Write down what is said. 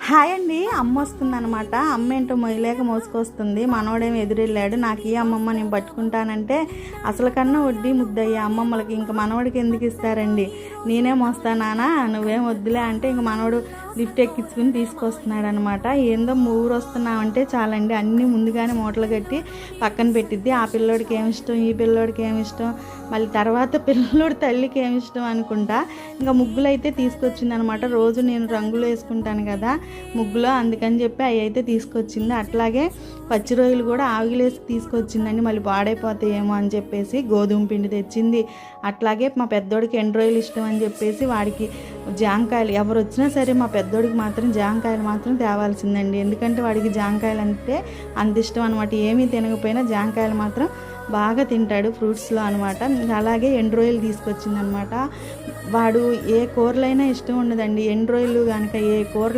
Hi అండి. అమ్మ వస్తుందనమాట. అమ్మ ఏంటో మొయ్యలేక మోసుకొస్తుంది. మనోడేమో ఎదురెళ్ళాడు. నాకు ఈ అమ్మమ్మ నేను పట్టుకుంటానంటే అసలు కన్నా వడ్డీ ముద్దయ్యా అమ్మమ్మలకి. ఇంక మనోడికి ఎందుకు ఇస్తారండి, నేనే మోస్తానా, నువ్వేం వద్దులే అంటే ఇంక మనోడు లిఫ్ట్ ఎక్కించుకుని తీసుకొస్తున్నాడు అనమాట. ఏందో ఊరు వస్తున్నామంటే చాలండి అన్నీ ముందుగానే మూటలు కట్టి పక్కన పెట్టిద్ది. ఆ పిల్లోడికి ఏమి ఇష్టం, ఈ పిల్లోడికి ఏమి ఇష్టం, మళ్ళీ తర్వాత పిల్లోడి తల్లికి ఏమి ఇష్టం అనుకుంటా. ఇంకా ముగ్గులు అయితే తీసుకొచ్చింది అనమాట. రోజు నేను రంగులు వేసుకుంటాను కదా ముగ్గులో, అందుకని చెప్పి అవి అయితే తీసుకొచ్చింది. అట్లాగే పచ్చి రొయ్యలు కూడా ఆవిలేసి తీసుకొచ్చిందండి, మళ్ళీ పాడైపోతాయేమో అని చెప్పేసి గోధుమ పిండి తెచ్చింది. అట్లాగే మా పెద్దోడికి ఎండు రొయ్యలు ఇష్టం అని చెప్పేసి వాడికి జాంకాయలు, ఎవరు వచ్చినా సరే మా పెద్దోడికి మాత్రం జాంకాయలు మాత్రం తేవాల్సిందండి. ఎందుకంటే వాడికి జాంకాయలు అంటే అంత ఇష్టం అనమాట. ఏమీ తినకపోయినా జాంకాయలు మాత్రం బాగా తింటాడు ఫ్రూట్స్లో అనమాట. అలాగే ఎండు రొయ్యలు తీసుకొచ్చింది అనమాట. వాడు ఏ కూరలైనా ఇష్టం ఉండదండి. ఎండు రొయ్యలు కనుక ఏ కూరలు